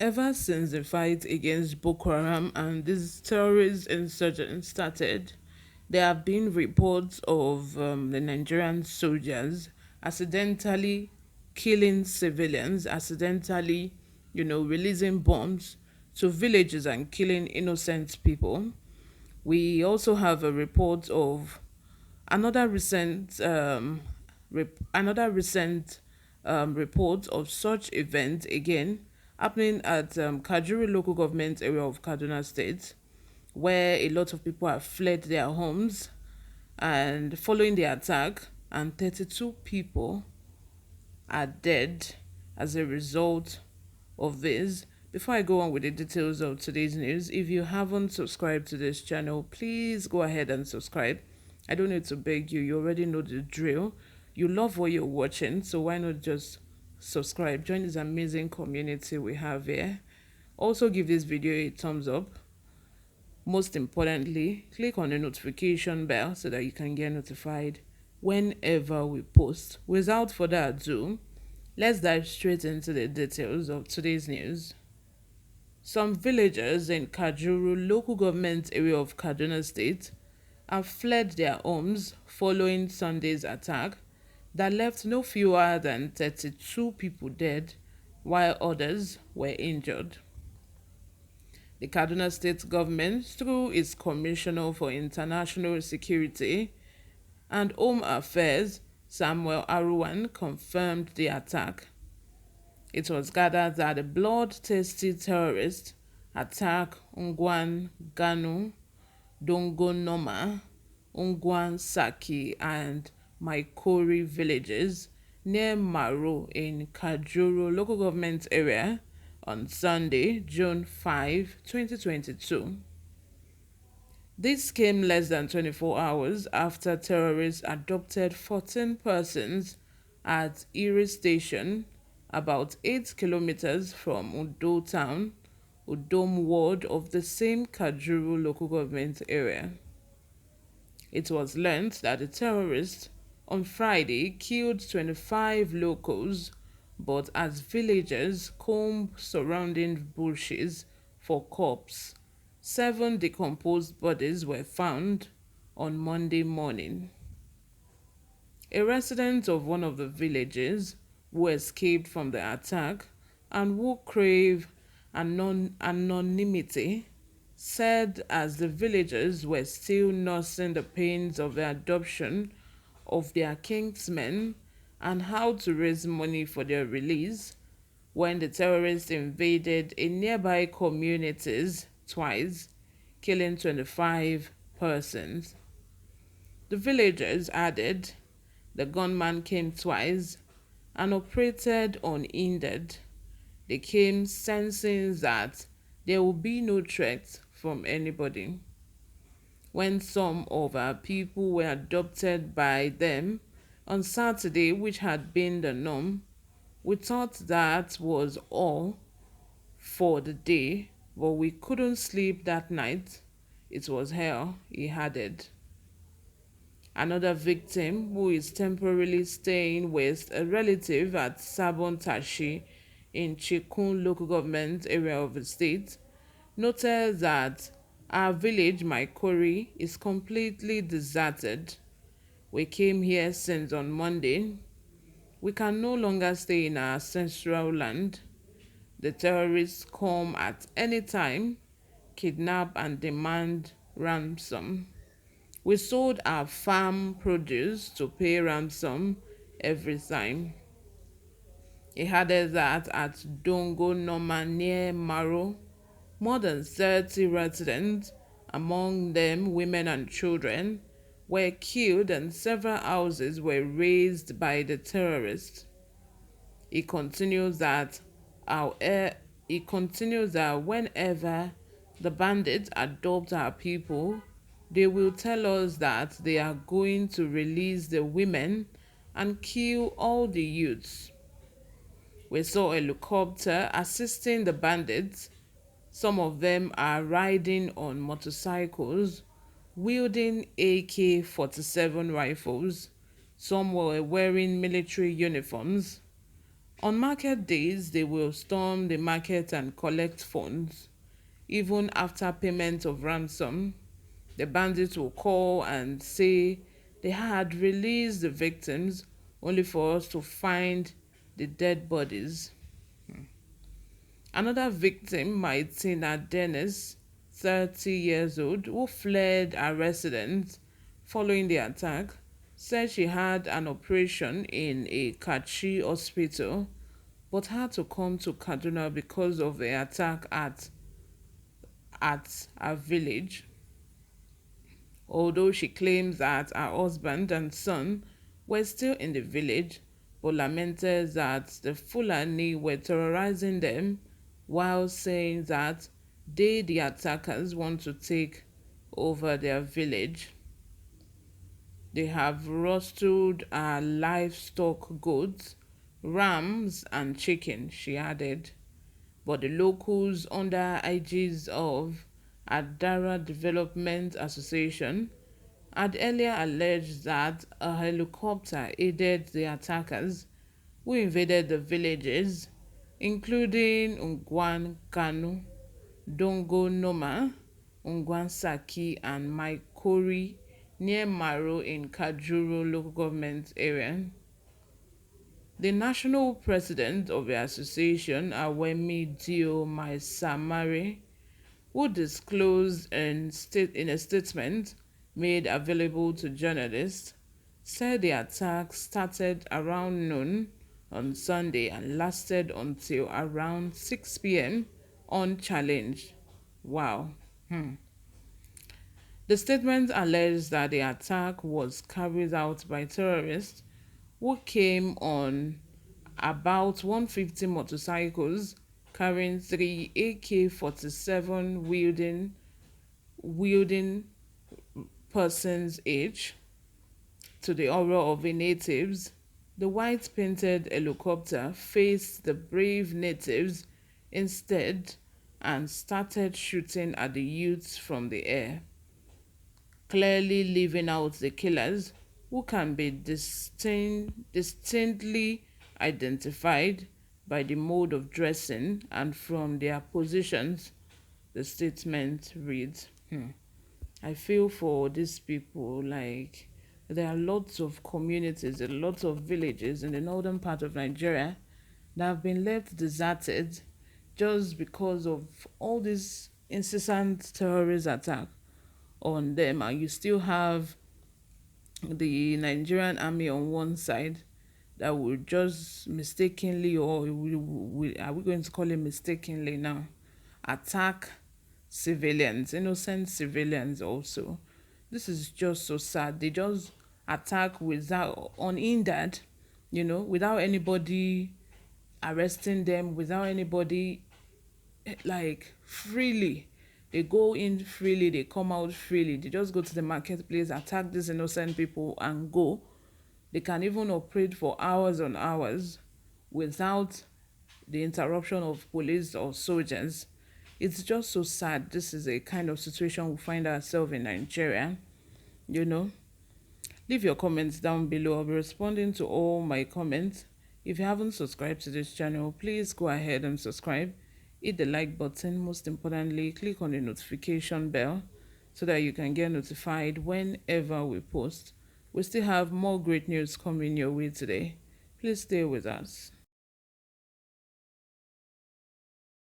Ever since the fight against Boko Haram and these terrorist insurgents started, there have been reports of the Nigerian soldiers accidentally killing civilians, accidentally, releasing bombs to villages and killing innocent people. We also have a report of another recent report of such event again happening at Kajuru local government area of Kaduna State, where a lot of people have fled their homes and following the attack, and 32 people are dead as a result of this. Before I go on with the details of today's news, if you haven't subscribed to this channel, please go ahead and subscribe. I don't need to beg you, you already know the drill. You love what you're watching, so why not just subscribe? Join this amazing community we have here. Also, give this video a thumbs up. Most importantly, click on the notification bell so that you can get notified whenever we post. Without further ado, let's dive straight into the details of today's news. Some villagers in Kajuru local government area of Kaduna State have fled their homes following Sunday's attack that left no fewer than 32 people dead while others were injured. The Kaduna State government, through its Commissioner for International Security and Home Affairs, Samuel Aruwan, confirmed the attack. It was gathered that the bloodthirsty terrorists attacked Ungwan Ganu, Dongonoma, Ungwan Saki, and Maikori villages near Maro in Kajuru local government area on Sunday, June 5, 2022. This came less than 24 hours after terrorists abducted 14 persons at Iri Station, about 8 kilometers from Udo town, Udom ward of the same Kajuru local government area. It was learned that the terrorists on Friday killed 25 locals, but as villagers combed surrounding bushes for corpses, 7 decomposed bodies were found on Monday morning. A resident of one of the villages who escaped from the attack and who craved anonymity said as the villagers were still nursing the pains of the adoption of their kinsmen and how to raise money for their release when the terrorists invaded a nearby communities twice, killing 25 persons. The villagers added the gunman came twice and operated unhindered. They came sensing that there would be no threat from anybody. When some of our people were adopted by them on Saturday, which had been the norm, we thought that was all for the day, but we couldn't sleep that night. It was hell, he added. Another victim, who is temporarily staying with a relative at Sabon Tashi in Chikun local government area of the state, noted that our village, Maikori, is completely deserted. We came here since on Monday. We can no longer stay in our ancestral land. The terrorists come at any time, kidnap and demand ransom. We sold our farm produce to pay ransom every time. He added that at Dongo Noma near Maro, more than 30 residents, among them women and children, were killed and several houses were razed by the terrorists. He continues that whenever the bandits adopt our people, they will tell us that they are going to release the women and kill all the youths. We saw a helicopter assisting the bandits. Some of them are riding on motorcycles, wielding AK-47 rifles. Some were wearing military uniforms. On market days, they will storm the market and collect funds. Even after payment of ransom, the bandits will call and say they had released the victims only for us to find the dead bodies. Another victim, Martina Dennis, 30 years old, who fled her residence following the attack, said she had an operation in a Kachi hospital but had to come to Kaduna because of the attack at her village. Although she claims that her husband and son were still in the village, but lamented that the Fulani were terrorizing them while saying that they, the attackers, want to take over their village. They have rustled our livestock goods, rams and chicken, she added. But the locals, under aegis of Adara Development Association, had earlier alleged that a helicopter aided the attackers who invaded the villages, including Ungwan Kanu, Dongo Noma, Ungwan Saki, and Maikori near Maro in Kajuru local government area. The national president of the association, Awemi Dio Maisamare, who disclosed in a statement made available to journalists, said the attack started around noon on Sunday and lasted until around 6 p.m. unchallenged. Wow. The statement alleged that the attack was carried out by terrorists who came on about 150 motorcycles carrying three AK-47 wielding persons each. To the horror of the natives, the white painted helicopter faced the brave natives instead and started shooting at the youths from the air, clearly leaving out the killers, who can be distinctly identified by the mode of dressing and from their positions. The statement reads, I feel for these people. Like, there are lots of communities and lots of villages in the northern part of Nigeria that have been left deserted just because of all this incessant terrorist attack on them, and you still have the Nigerian army on one side that would just mistakenly, or are we going to call it mistakenly now, attack civilians, innocent civilians also. This is just so sad. They just attack without unhindered, without anybody arresting them, without anybody like freely. They go in freely, they come out freely. They just go to the marketplace, attack these innocent people and go. They can even operate for hours on hours without the interruption of police or soldiers. It's just so sad. This is a kind of situation we find ourselves in Nigeria. you know Leave your comments down below. I'll be responding to all my comments. If you haven't subscribed to this channel, please go ahead and subscribe. Hit the like button. Most importantly, click on the notification bell so that you can get notified whenever we post. We still have more great news coming your way today. Please stay with us.